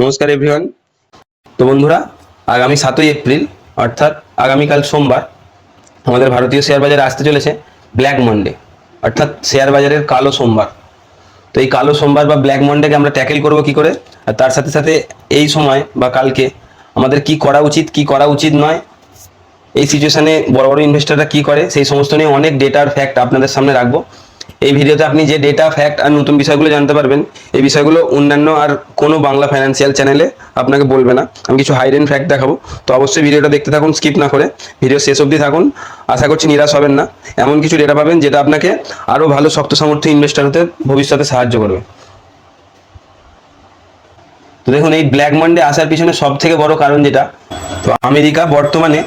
নমস্কার এভরিওয়ান। তো বন্ধুরা, আগামী 7ই এপ্রিল অর্থাৎ আগামীকাল সোমবার আমাদের ভারতীয় শেয়ার বাজারে আসতে চলেছে ব্ল্যাক মানডে, অর্থাৎ শেয়ার বাজারের কালো সোমবার। তো এই কালো সোমবার বা ব্ল্যাক মানডেকে আমরা ট্যাকেল করব কি করে, আর তার সাথে সাথে এই সময় বা কালকে আমাদের কি করা উচিত কি করা উচিত নয়, এই সিচুয়েশনে বড় বড় ইনভেস্টররা কি করে, সেই সমস্ত নিয়ে অনেক ডেটার ফ্যাক্ট আপনাদের সামনে রাখবো। এই ভিডিওতে আপনি যে ডেটা ফ্যাক্ট আর নতুন বিষয়গুলো জানতে পারবেন, এই বিষয়গুলো অন্যান্য আর কোনো বাংলা ফাইন্যান্সিয়াল চ্যানেলে আপনাকে বলবে না। আমি কিছু হাইডেন ফ্যাক্ট দেখাবো, তো অবশ্যই ভিডিওটা দেখতে থাকুন, স্কিপ না করে ভিডিও শেষ অবধি থাকুন। আশা করছি নিরাশ হবেন না, এমন কিছু ডেটা পাবেন যেটা আপনাকে আরও ভালো শক্ত সামর্থ্য ইনভেস্টর হতে ভবিষ্যতে সাহায্য করবে। তো দেখুন, এই ব্ল্যাক মানডে আসার পিছনে সব থেকে বড় কারণ যেটা, তো আমেরিকা বর্তমানে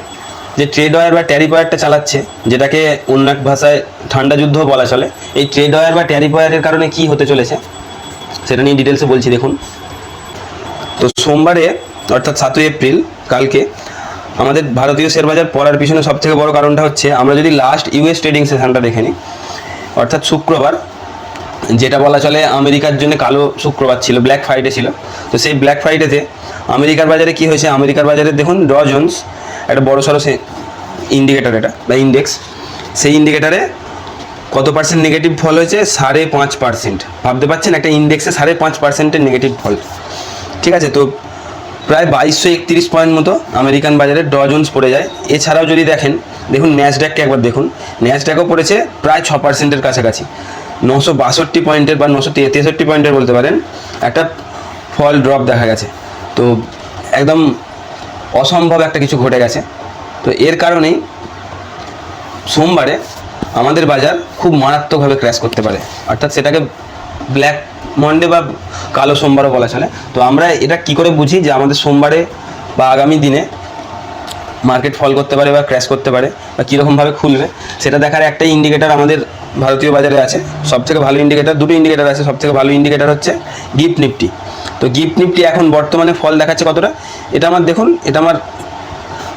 যে ট্রেড ওয়ার বা ট্যারিফ ওয়ারটা চালাচ্ছে, যেটাকে অন্য এক ভাষায় ঠান্ডা যুদ্ধ বলা চলে, এই ট্রেড ওয়ার বা ট্যারিফ ওয়ারের কারণে কি হতে চলেছে সেটা নিয়ে ডিটেলসে বলছি। দেখুন, তো সোমবারে অর্থাৎ 7ই এপ্রিল কালকে আমাদের ভারতীয় শেয়ার বাজার পড়ার পিছনে সব থেকে বড় কারণটা হচ্ছে, আমরা যদি লাস্ট ইউএস ট্রেডিং সেশনটা দেখে নিই, অর্থাৎ শুক্রবার, যেটা বলা চলে আমেরিকার জন্য কালো শুক্রবার ছিল, ব্ল্যাক ফ্রাইডে ছিল। তো সেই ব্ল্যাক ফ্রাইডেতে আমেরিকার বাজারে কি হয়েছে, আমেরিকার বাজারে দেখুন ডো জোন্স একটা বড় সড়ো সে ইন্ডিকেটার, এটা বা ইন্ডেক্স, সেই ইন্ডিকেটারে কত পার্সেন্ট নেগেটিভ ফল হয়েছে, 5.5%। ভাবতে পারছেন, একটা ইন্ডেক্সে 5.5%-এর নেগেটিভ ফল, ঠিক আছে। তো প্রায় 2231 পয়েন্ট মতো আমেরিকান বাজারে ডো জোন্স পড়ে যায়। এছাড়াও যদি দেখুন ন্যাসড্যাককে একবার দেখুন, ন্যাসড্যাকও পড়েছে প্রায় 6%-এর কাছাকাছি, 962 পয়েন্টের বা 963 পয়েন্টের বলতে পারেন একটা ফল ড্রপ দেখা গেছে। তো একদম অসম্ভব একটা কিছু ঘটে গেছে। তো এর কারণেই সোমবারে আমাদের বাজার খুব মারাত্মকভাবে ক্র্যাশ করতে পারে, অর্থাৎ সেটাকে ব্ল্যাক মানডে বা কালো সোমবারও বলা চলে। তো আমরা এটা কি করে বুঝি যে আমাদের সোমবারে বা আগামী দিনে মার্কেট ফল করতে পারে বা ক্র্যাশ করতে পারে বা কীরকমভাবে খুলবে, সেটা দেখার একটাই ইন্ডিকেটার আমাদের ভারতীয় বাজারে আছে। সবথেকে ভালো ইন্ডিকেটার, দুটো ইন্ডিকেটার আছে, সবথেকে ভালো ইন্ডিকেটার হচ্ছে গিফট নিফটি। তো গিফট নিফটি এখন বর্তমানে ফল দেখাচ্ছে কতটা, এটা আমার দেখুন, এটা আমার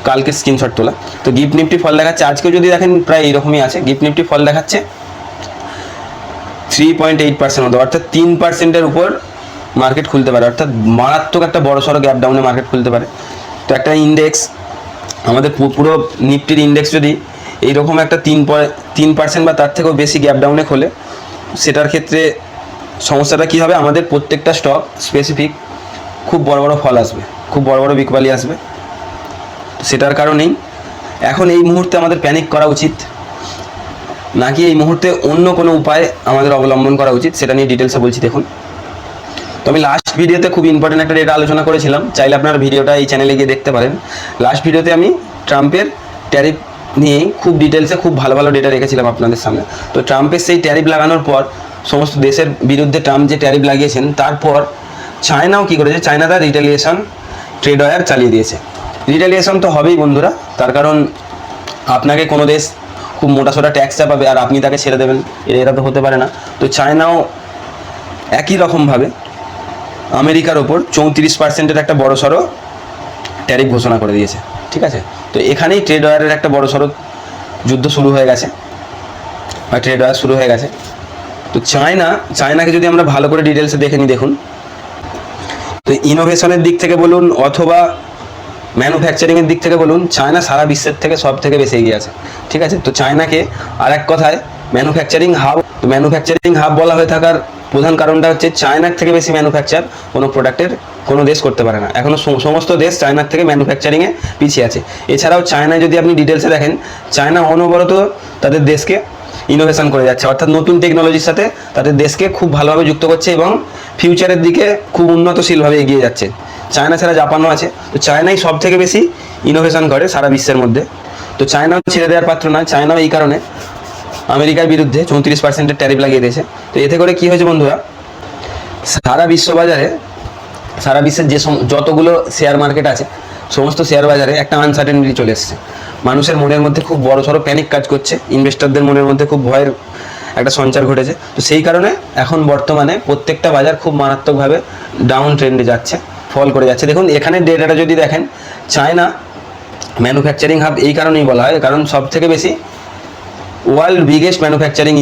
কালকে স্ক্রিনশট তোলা। তো গিফট নিফটি ফল দেখাচ্ছে, আজকেও যদি দেখেন প্রায় এইরকমই আছে। গিফট নিফটি ফল দেখাচ্ছে 3.8% মতো, অর্থাৎ 3%-এর উপর মার্কেট খুলতে পারে, অর্থাৎ মারাত্মক একটা বড় সড়ো গ্যাপ ডাউনে মার্কেট খুলতে পারে। তো একটা ইন্ডেক্স, আমাদের পুরো নিফটির ইন্ডেক্স যদি এইরকম একটা 3% বা তার থেকেও বেশি গ্যাপ ডাউনে খোলে, সেটার ক্ষেত্রে সমস্যাটা কী হবে, আমাদের প্রত্যেকটা স্টক স্পেসিফিক খুব বড় বড় ফল আসবে, খুব বড় বড় বিকবালি আসবে। সেটার কারণেই এখন এই মুহূর্তে আমাদের প্যানিক করা উচিত নাকি এই মুহূর্তে অন্য কোনো উপায় আমাদের অবলম্বন করা উচিত, সেটা নিয়ে ডিটেলসে বলছি। দেখুন, তো আমি লাস্ট ভিডিওতে খুব ইম্পর্টেন্ট একটা ডেটা আলোচনা করেছিলাম, চাইলে আপনারা ভিডিওটা এই চ্যানেলে গিয়ে দেখতে পারেন। লাস্ট ভিডিওতে আমি ট্রাম্পের ট্যারিফ নিয়েই খুব ডিটেলসে খুব ভালো ভালো ডেটা রেখেছিলাম আপনাদের সামনে। তো ট্রাম্পের সেই ট্যারিফ লাগানোর পর, সমস্ত দেশের বিরুদ্ধে ট্রাম্প যে ট্যারিফ লাগিয়েছেন, তারপর চায়নাও কী করেছে, চায়না তার রিটেলিয়েশন ট্রেড ওয়ার চালিয়ে দিয়েছে। রিটেলিয়েশন তো হবেই বন্ধুরা, তার কারণ আপনাকে কোনো দেশ খুব মোটাসোটা ট্যাক্স চাপাবে আর আপনি তাকে ছেড়ে দেবেন, এটা তো হতে পারে না। তো চায়নাও একই রকমভাবে আমেরিকার ওপর 34%-এর একটা বড় সড়ো ট্যারিফ ঘোষণা করে দিয়েছে, ঠিক আছে। তো এখানেই ট্রেড ওয়ারের একটা বড় সড়ো যুদ্ধ শুরু হয়ে গেছে বা ট্রেড ওয়ার শুরু হয়ে গেছে। তো চায়নাকে যদি আমরা ভালো করে ডিটেলসে দেখে নিই, দেখুন, তো ইনোভেশনের দিক থেকে বলুন অথবা ম্যানুফ্যাকচারিংয়ের দিক থেকে বলুন, চায়না সারা বিশ্বের থেকে সব থেকে বেশি এগিয়ে আছে, ঠিক আছে। তো চায়নাকে আর এক কথায় ম্যানুফ্যাকচারিং হাব বলা হয়ে থাকার প্রধান কারণটা হচ্ছে, চায়নার থেকে বেশি ম্যানুফ্যাকচার কোনো প্রোডাক্টের কোনো দেশ করতে পারে না। এখনও সমস্ত দেশ চায়নার থেকে ম্যানুফ্যাকচারিংয়ে পিছিয়ে আছে। এছাড়াও চায়নায় যদি আপনি ডিটেলসে দেখেন, চায়না অনবরত তাদের দেশকে ইনোভেশন করে যাচ্ছে, অর্থাৎ নতুন টেকনোলজির সাথে তাদের দেশকে খুব ভালোভাবে যুক্ত করছে এবং ফিউচারের দিকে খুব উন্নতশীলভাবে এগিয়ে যাচ্ছে। চায়না ছাড়া জাপানও আছে, তো চায়নাই সব থেকে বেশি ইনোভেশন করে সারা বিশ্বের মধ্যে। তো চায়নাও ছেড়ে দেওয়ার পাত্র নয়, চায়নাও এই কারণে আমেরিকার বিরুদ্ধে 34%-এর ট্যারিফ লাগিয়ে দিয়েছে। তো এতে করে কী হয়েছে বন্ধুরা, সারা বিশ্বের যতগুলো শেয়ার মার্কেট আছে, সমস্ত শেয়ার বাজারে একটা আনসার্টেনিটি চলে এসছে। মানুষের মনের মধ্যে খুব বড় সড়ো প্যানিক কাজ করছে, ইনভেস্টরদের মনের মধ্যে খুব ভয়ের একটা সঞ্চার ঘটেছে। তো সেই কারণে এখন বর্তমানে প্রত্যেকটা বাজার খুব মারাত্মকভাবে ডাউন ট্রেন্ডে যাচ্ছে, ফল করে যাচ্ছে। দেখুন, এখানে ডেটাটা যদি দেখেন, চায়না ম্যানুফ্যাকচারিং হাব এই কারণেই বলা হয়, কারণ সব থেকে বেশি ওয়ার্ল্ড বিগেস্ট ম্যানুফ্যাকচারিং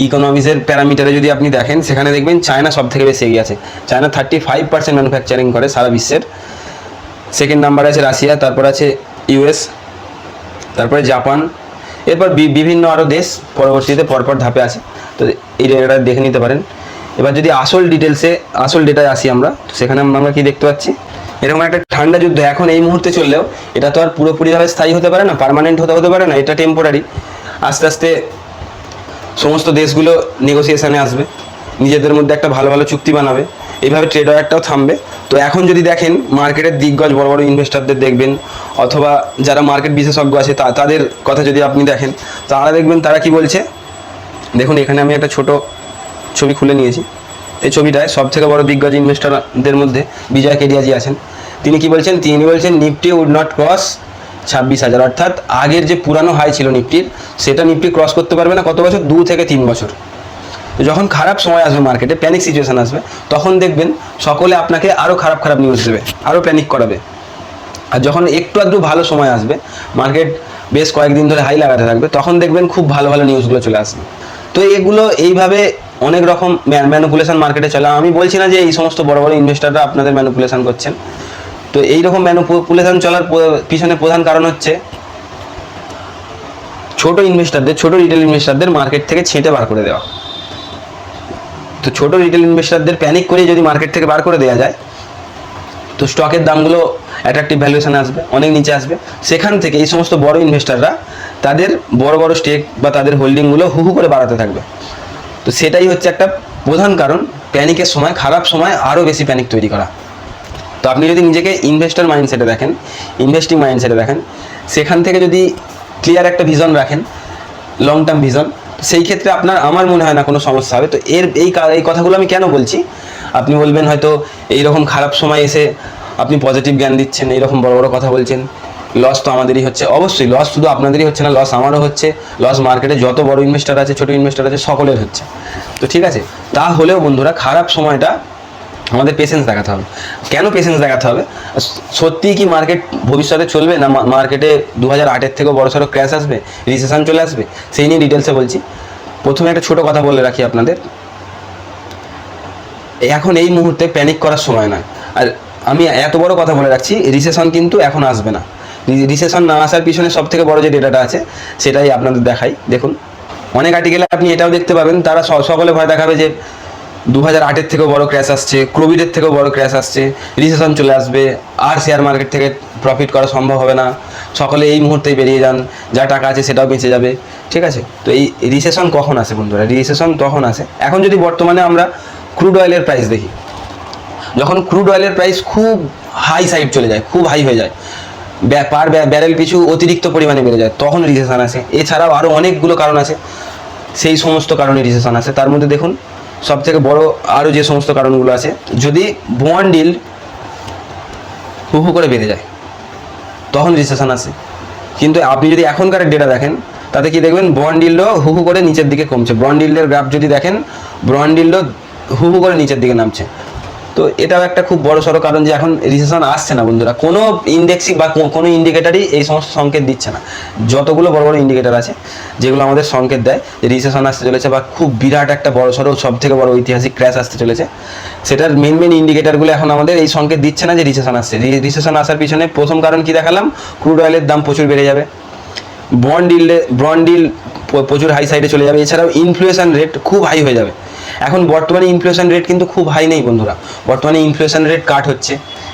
ইকোনমিক্সের প্যারামিটারে যদি আপনি দেখেন, সেখানে দেখবেন চায়না সব থেকে বেশি এগিয়ে আছে। চায়না 35% ম্যানুফ্যাকচারিং করে সারা বিশ্বের। সেকেন্ড নাম্বারে আছে রাশিয়া, তারপর আছে ইউএস, তারপরে জাপান, এরপর বিভিন্ন আরও দেশ পরবর্তীতে পরপর ধাপে আছে। তো এই জায়গাটা দেখে নিতে পারেন। এবার যদি আসল ডেটায় আসি আমরা, তো সেখানে আমরা কি দেখতে পাচ্ছি, এরকম একটা ঠান্ডা যুদ্ধ এখন এই মুহূর্তে চললেও এটা তো আর পুরোপুরিভাবে স্থায়ী হতে পারে না, পার্মানেন্ট হতে পারে না, এটা টেম্পোরারি। আস্তে আস্তে সমস্ত দেশগুলো নেগোসিয়েশনে আসবে, নিজেদের মধ্যে একটা ভালো ভালো চুক্তি বানাবে, এইভাবে ট্রেড ওয়ারটাও থামবে। তো এখন যদি দেখেন মার্কেটের দিগ্গজ বড় বড় ইনভেস্টরদের দেখবেন, অথবা যারা মার্কেট বিশেষজ্ঞ আছে তাদের কথা যদি আপনি দেখেন, তারা দেখবেন তারা কি বলছে। দেখুন এখানে আমি একটা ছোট ছবি খুলে নিয়েছি। এই ছবিটায় সব থেকে বড় দিগ্গজ ইনভেস্টরদের মধ্যে বিজয় কেডিয়াজি আছেন। তিনি কি বলছেন, তিনি বলছেন নিফটি উড নট ক্রস 26,000, অর্থাৎ আগের যে পুরানো হাই ছিল নিফটির, সেটা নিফটি ক্রস করতে পারবে না কত বছর, 2 থেকে 3 বছর। তো যখন খারাপ সময় আসবে, মার্কেটে প্যানিক সিচুয়েশন আসবে, তখন দেখবেন সকলে আপনাকে আরও খারাপ নিউজ দেবে, আরও প্যানিক করাবে। আর যখন একটু আধটু ভালো সময় আসবে, মার্কেট বেশ কয়েকদিন ধরে হাই লাগাতে থাকবে, তখন দেখবেন খুব ভালো ভালো নিউজগুলো চলে আসবে। তো এগুলো এইভাবে অনেক রকম ম্যানুপুলেশন মার্কেটে চলে। আমি বলছি না যে এই সমস্ত বড় বড় ইনভেস্টাররা আপনাদের ম্যানুপুলেশন করছেন। তো এইরকম ম্যানুপুলেশন চলার পিছনে প্রধান কারণ হচ্ছে ছোট রিটেল ইনভেস্টারদের মার্কেট থেকে ছেঁটে বার করে দেওয়া। তো ছোট রিটেল ইনভেস্টারদের প্যানিক করে যদি মার্কেট থেকে বার করে দেওয়া যায়, তো স্টকের দামগুলো অ্যাট্রাকটিভ ভ্যালুয়েশনে আসবে, অনেক নিচে আসবে। সেখান থেকে এই সমস্ত বড় ইনভেস্টাররা তাদের বড় বড় স্টেক বা তাদের হোল্ডিংগুলো হু করে বাড়াতে থাকবে। তো সেটাই হচ্ছে একটা প্রধান কারণ, প্যানিকের সময়, খারাপ সময় আরও বেশি প্যানিক তৈরি করা। তো আপনি যদি নিজেকে ইনভেস্টর মাইন্ডসেটে দেখেন, ইনভেস্টিং মাইন্ডসেটে দেখেন, সেখান থেকে যদি ক্লিয়ার একটা ভিজন রাখেন, লং টার্ম ভিজন, সেই ক্ষেত্রে আমার মনে হয় না কোনো সমস্যা হবে। তো এই কথাগুলো আমি কেন বলছি, আপনি বলবেন হয়তো এইরকম খারাপ সময় এসে আপনি পজিটিভ জ্ঞান দিচ্ছেন, এইরকম বড় বড় কথা বলছেন, লস তো আমাদেরই হচ্ছে। অবশ্যই লস শুধু আপনাদেরই হচ্ছে না, লস আমারও হচ্ছে, লস মার্কেটে যত বড় ইনভেস্টার আছে, ছোট ইনভেস্টার আছে, সকলের হচ্ছে। তো ঠিক আছে, তাহলেও বন্ধুরা খারাপ সময়টা আমাদের পেশেন্স দেখাতে হবে। কেন পেশেন্স দেখাতে হবে? সত্যিই কি মার্কেট ভবিষ্যতে চলবে, না মার্কেটে 2008-এর থেকেও বড়সড় ক্র্যাশ আসবে, রিসেশন চলে আসবে? সেই নিয়ে ডিটেলসে বলছি। প্রথমে একটা ছোট কথা বলে রাখি আপনাদের, এখন এই মুহূর্তে প্যানিক করার সময় নয়। আর আমি এত বড় কথা বলে রাখছি, রিসেশন কিন্তু এখন আসবে না। রিসেশন না আসার পিছনে সব থেকে বড় যে ডেটাটা আছে, সেটাই আপনাদের দেখাই। দেখুন, অনেক আর্টিকেলে আপনি এটাও দেখতে পাবেন, তারা সকলে ভয় দেখাবে যে 2008-এর থেকেও বড় ক্র্যাশ আসছে, কোভিডের থেকেও বড় ক্র্যাশ আসছে, রিসেশন চলে আসবে, আর শেয়ার মার্কেট থেকে প্রফিট করা সম্ভব হবে না, সকলে এই মুহূর্তেই বেরিয়ে যান, যা টাকা আছে সেটাও বেঁচে যাবে। ঠিক আছে, তো এই রিসেশন কখন আসে বন্ধুরা? রিসেশন তখন আসে, এখন যদি বর্তমানে আমরা ক্রুড অয়েলের প্রাইস দেখি, যখন ক্রুড অয়েলের প্রাইস খুব হাই সাইড চলে যায়, খুব হাই হয়ে যায়, পার ব্যারেল পিছু অতিরিক্ত পরিমাণে বেড়ে যায়, তখন রিসেশন আসে। এছাড়াও আরও অনেকগুলো কারণ আছে, সেই সমস্ত কারণে রিসেশন আসে। তার মধ্যে দেখুন সব থেকে বড় আরও যে সমস্ত কারণগুলো আছে, যদি বন্ড ইল্ড হু করে বেড়ে যায়, তখন রিসেশন আসে। কিন্তু আপনি যদি এখনকার ডেটা দেখেন, তাতে কি দেখবেন, বন্ড ইল্ডও হু করে নিচের দিকে কমছে। বন্ড ইল্ডের গ্রাফ যদি দেখেন, বন্ড ইল্ডও হু করে নিচের দিকে নামছে। তো এটাও একটা খুব বড় সড়ো কারণ যে এখন রিসেশন আসছে না বন্ধুরা। কোনো ইন্ডেক্সই বা কোনো ইন্ডিকেটারই এই সমস্ত সংকেত দিচ্ছে না। যতগুলো বড় বড় ইন্ডিকেটার আছে যেগুলো আমাদের সংকেত দেয় যে রিসেশন আসতে চলেছে বা খুব বিরাট একটা বড় সড়ো সব থেকে বড় ঐতিহাসিক ক্র্যাশ আসতে চলেছে, সেটার মেন ইন্ডিকেটারগুলো এখন আমাদের এই সংকেত দিচ্ছে না যে রিসেশন আসছে। রিসেশন আসার পিছনে প্রথম কারণ কি দেখালাম, ক্রুড অয়েলের দাম প্রচুর বেড়ে যাবে, বন্ড ইল্ড প্রচুর হাই সাইডে চলে যাবে, এছাড়াও ইনফ্লেশন রেট খুব হাই হয়ে যাবে। এখন বর্তমানে ইনফ্লেশন রেট কিন্তু খুব হাই নেই বন্ধুরা, বর্তমানে ইনফ্লেশন রেট কাট হচ্ছে।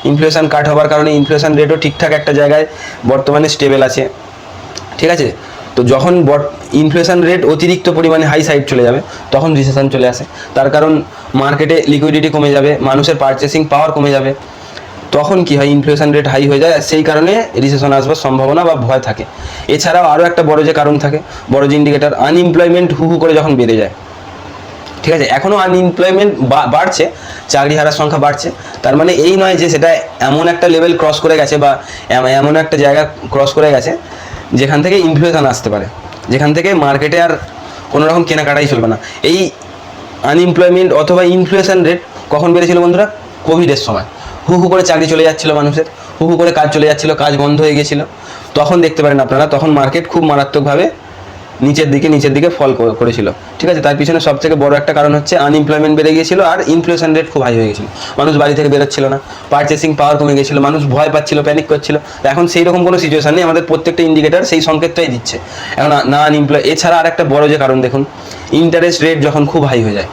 ইনফ্লেশন কাট হওয়ার কারণে ইনফ্লেশন রেটও ঠিকঠাক একটা জায়গায় বর্তমানে স্টেবল আছে। ঠিক আছে, তো যখন ইনফ্লেশন রেট অতিরিক্ত পরিমাণে হাই সাইড চলে যাবে, তখন রিসেশন চলে আসে। তার কারণ মার্কেটে লিকুইডিটি কমে যাবে, মানুষের পারচেসিং পাওয়ার কমে যাবে, তখন কি হয়, ইনফ্লেশন রেট হাই হয়ে যায়, সেই কারণে রিসেশন আসবার সম্ভাবনা বা ভয় থাকে। এছাড়াও আরও একটা বড় যে কারণ থাকে, বড় যে ইন্ডিকেটার, আনএমপ্লয়মেন্ট হু করে যখন বেড়ে যায়। ঠিক আছে, এখনও আনএমপ্লয়মেন্ট বাড়ছে, চাকরি হারার সংখ্যা বাড়ছে, তার মানে এই নয় যে সেটা এমন একটা লেভেল ক্রস করে গেছে বা এমন একটা জায়গা ক্রস করে গেছে যেখান থেকে ইনফ্লেশন আসতে পারে, যেখান থেকে মার্কেটে আর কোনো রকম কেনাকাটাই চলবে না। এই আনএমপ্লয়মেন্ট অথবা ইনফ্লেশন রেট কখন বেড়েছিল বন্ধুরা? কোভিডের সময় হু করে চাকরি চলে যাচ্ছিল মানুষের, হু করে কাজ চলে যাচ্ছিল, কাজ বন্ধ হয়ে গেছিলো, তখন দেখতে পারেন আপনারা, তখন মার্কেট খুব মারাত্মকভাবে নিচের দিকে ফল করেছিল। ঠিক আছে, তার পিছনে সব থেকে বড় একটা কারণ হচ্ছে আনএমপ্লয়মেন্ট বেড়ে গিয়েছিল আর ইনফ্লেশন রেট খুব হাই হয়ে গেছিল। মানুষ বাড়ি থেকে বেরোচ্ছিল না, পারচেসিং পাওয়ার কমে গেছিল, মানুষ ভয় পাচ্ছিল, প্যানিক করছিল। এখন সেই রকম কোনো সিচুয়েশন নেই, আমাদের প্রত্যেকটা ইন্ডিকেটর সেই সংকেতটাই দিচ্ছে। এখন না আনএমপ্লয়, এছাড়া আর একটা বড় যে কারণ দেখুন, ইন্টারেস্ট রেট যখন খুব হাই হয়ে যায়।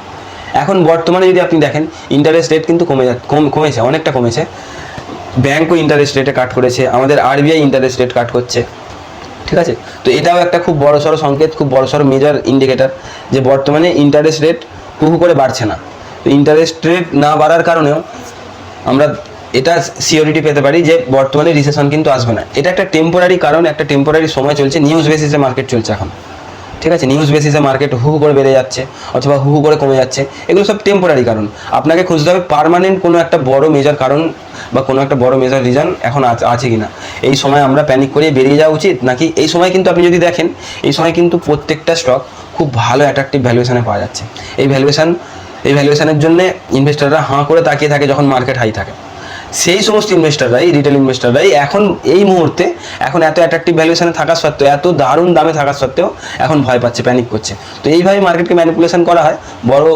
এখন বর্তমানে যদি আপনি দেখেন ইন্টারেস্ট রেট কিন্তু কমেছে, অনেকটা কমেছে। ব্যাংকও ইন্টারেস্ট রেটে কাট করেছে, আমাদের আরবিআই ইন্টারেস্ট রেট কাট করছে। ঠিক আছে, তো এটাও একটা খুব বড় সড়ো সংকেত, খুব বড় সড়ো মেজর ইন্ডিকেটর যে বর্তমানে ইন্টারেস্ট রেট হু করে বাড়ছে না। তো ইন্টারেস্ট রেট না বাড়ার কারণেও আমরা এটা সিওরিটি পেতে পারি যে বর্তমানে রিসেশন কিন্তু আসবে না। এটা একটা টেম্পোরারি কারণ, একটা টেম্পোরারি সময় চলছে, নিউজ বেসিসে মার্কেট চলছে এখন। ঠিক আছে, নিউজ বেসিসে মার্কেট হু করে বেড়ে যাচ্ছে অথবা হু করে কমে যাচ্ছে, এগুলো সব টেম্পোরারি কারণ। আপনাকে খুঁজতে হবে পার্মানেন্ট কোনো একটা বড় মেজর কারণ বা কোনো একটা বড় মেজর রিজন এখন আছে কিনা। এই সময় আমরা প্যানিক করে বেরিয়ে যাওয়া উচিত নাকি এই সময় কিন্তু আপনি যদি দেখেন এই সময় কিন্তু প্রত্যেকটা স্টক খুব ভালো অ্যাট্রাকটিভ ভ্যালুয়েশনে পাওয়া যাচ্ছে। এই ভ্যালুয়েশনের জন্য ইনভেস্টাররা হাঁ করে তাকিয়ে থাকে যখন মার্কেট হাই থাকে। সেই সমস্ত ইনভেস্টাররাই, রিটেল ইনভেস্টাররাই এখন এই মুহূর্তে এখন এত অ্যাট্রাকটিভ ভ্যালুয়েশনে থাকা সত্ত্বেও, এত দারুণ দামে থাকা সত্ত্বেও এখন ভয় পাচ্ছে, প্যানিক করছে। তো এইভাবে মার্কেটকে ম্যানিপুলেশন করা হয়। বড়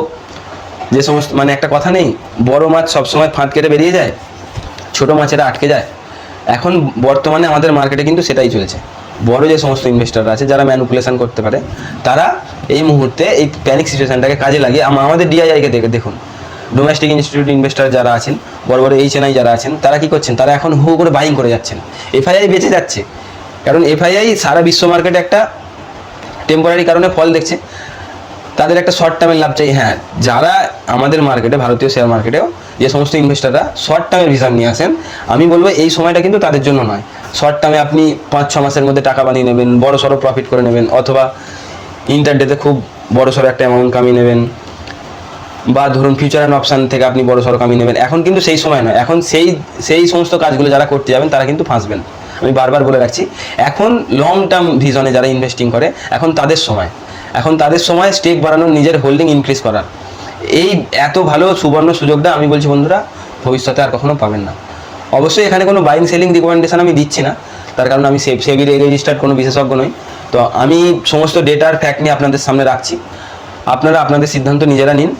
যে সমস্ত মানে একটা কথা নেই, বড় মাছ সবসময় ফাঁদ কেটে বেরিয়ে যায়, ছোট মাছেরা আটকে যায়। এখন বর্তমানে আমাদের মার্কেটে কিন্তু সেটাই চলছে। বড় যে সমস্ত ইনভেস্টাররা আছে যারা ম্যানিপুলেশন করতে পারে, তারা এই মুহূর্তে এই প্যানিক সিচুয়েশনটাকে কাজে লাগিয়ে আমাদের ডিআইআইকে দেখুন, ডোমেস্টিক ইনস্টিটিউট ইনভেস্টার যারা আছেন, বড় বড় এইচএনআই যারা আছেন, তারা কি করছেন, তারা এখন হু করে বাইং করে যাচ্ছেন। এফআইআই বেঁচে যাচ্ছে, কারণ এফআইআই সারা বিশ্ব মার্কেটে একটা টেম্পোরারি কারণে ফল দেখছে, তাদের একটা শর্ট টার্মের লাভ চাই। হ্যাঁ, যারা আমাদের মার্কেটে, ভারতীয় শেয়ার মার্কেটেও যে সমস্ত ইনভেস্টাররা শর্ট টার্মের ভিশন নিয়ে আসেন, আমি বলবো এই সময়টা কিন্তু তাদের জন্য নয়। শর্ট টার্মে আপনি 5-6 মাসের মধ্যে টাকা বানিয়ে নেবেন, বড় সড়ো প্রফিট করে নেবেন, অথবা ইন্টারডেতে খুব বড় সড়ো একটা অ্যামাউন্ট কামিয়ে নেবেন, বা ধরুন ফিউচার অ্যান্ড অপশান থেকে আপনি বড় সড়ো কামিয়ে নেবেন। এখন কিন্তু সেই সময় নয়। এখন সেই সমস্ত কাজগুলো যারা করতে যাবেন তারা কিন্তু ফাঁসবেন। আমি বারবার বলে রাখছি, এখন লং টার্ম ভিশনে যারা ইনভেস্টিং করে, এখন তাদের সময় স্টেক বাড়ানোর, নিজের হোল্ডিং ইনক্রিজ করার। এই এত ভালো সুবর্ণ সুযোগটা আমি বলছি বন্ধুরা, ভবিষ্যতে আর কখনো পাবেন না। অবশ্যই এখানে কোনো বাইং সেলিং রিকমেন্ডেশন আমি দিচ্ছি না, তার কারণ আমি সেবির রেজিস্টার্ড কোনো বিশেষজ্ঞ নই। তো আমি সমস্ত ডেটার ফ্যাক্ট নিয়ে আপনাদের সামনে রাখছি, আপনারা আপনাদের সিদ্ধান্ত নিজেরা নিন।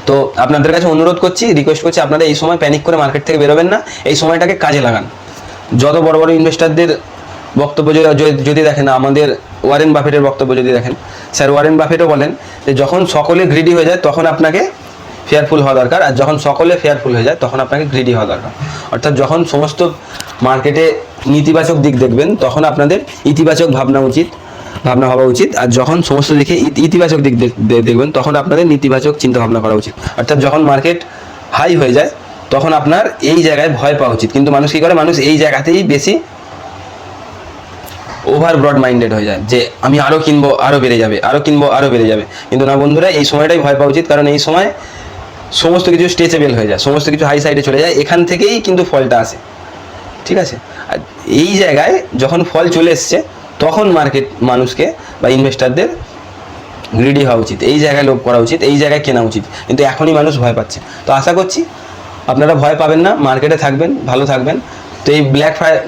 তো আপনাদের কাছে অনুরোধ করছি, রিকোয়েস্ট করছি, আপনারা এই সময় প্যানিক করে মার্কেট থেকে বেরোবেন না, এই সময়টাকে কাজে লাগান। যত বড় বড় ইনভেস্টারদের বক্তব্য যদি দেখেন, আমাদের ওয়ারেন বাফেটের বক্তব্য যদি দেখেন, স্যার ওয়ারেন বাফেটও বলেন যে যখন সকলে গ্রিডি হয়ে যায় তখন আপনাকে ফেয়ারফুল হওয়া দরকার, আর যখন সকলে ফেয়ারফুল হয়ে যায় তখন আপনাকে গ্রিডি হওয়া দরকার। অর্থাৎ যখন সমস্ত মার্কেটে নেতিবাচক দিক দেখবেন তখন আপনাদের ইতিবাচক ভাবনা হওয়া উচিত, আর যখন সমস্ত দিকে ইতিবাচক দিক দেখবেন তখন আপনাদের নেতিবাচক চিন্তা ভাবনা করা উচিত। অর্থাৎ যখন মার্কেট হাই হয়ে যায় তখন আপনার এই জায়গায় ভয় পাওয়া উচিত, কিন্তু মানুষ কী করে, মানুষ এই জায়গাতেই বেশি ওভার ব্রড মাইন্ডেড হয়ে যায় যে আমি আরও কিনবো, আরও বেড়ে যাবে, আরও কিনবো, আরও বেড়ে যাবে। কিন্তু না বন্ধুরা, এই সময়টাই ভয় পাওয়া উচিত, কারণ এই সময় সমস্ত কিছু স্ট্রেচেবল হয়ে যায়, সমস্ত কিছু হাই সাইডে চলে যায়, এখান থেকেই কিন্তু ফলটা আসে। ঠিক আছে, আর এই জায়গায় যখন ফল চলে এসছে তখন মার্কেট মানুষকে বা ইনভেস্টারদের গ্রিডি হওয়া উচিত, এই জায়গায় লোভ করা উচিত, এই জায়গায় কেনা উচিত। কিন্তু এখনই মানুষ ভয় পাচ্ছে। তো আশা করছি আপনারা ভয় পাবেন না, মার্কেটে থাকবেন, ভালো থাকবেন। তো এই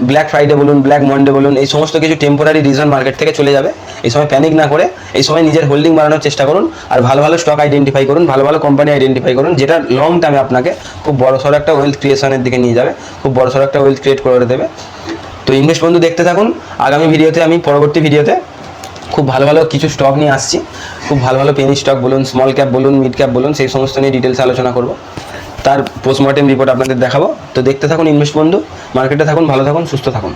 ব্ল্যাক ফ্রাইডে বলুন, ব্ল্যাক মন্ডে বলুন, এই সমস্ত কিছু টেম্পোরারি রিজন মার্কেট থেকে চলে যাবে। এই সময় প্যানিক না করে এই সময় নিজের হোল্ডিং বাড়ানোর চেষ্টা করুন, আর ভালো ভালো স্টক আইডেন্টিফাই করুন, ভালো ভালো কোম্পানি আইডেন্টিফাই করুন, যেটা লং টার্মে আপনাকে খুব বড়সড় একটা ওয়েলথ ক্রিয়েশনের দিকে নিয়ে যাবে, খুব বড়সড় একটা ওয়েলথ ক্রিয়েট করে দেবে। তো ইনভেস্ট বন্ধু দেখতে থাকুন। আগামী ভিডিওতে, আমি পরবর্তী ভিডিওতে খুব ভালো ভালো কিছু স্টক নিয়ে আসছি, খুব ভালো ভালো পেনি স্টক বলুন, স্মল ক্যাপ বলুন, মিড ক্যাপ বলুন, সেই সমস্ত নিয়ে ডিটেলস আলোচনা করব, তার পোস্টমর্টেম রিপোর্ট আপনাদের দেখাবো। তো দেখতে থাকুন ইনভেস্ট বন্ধু, মার্কেটে থাকুন, ভালো থাকুন, সুস্থ থাকুন।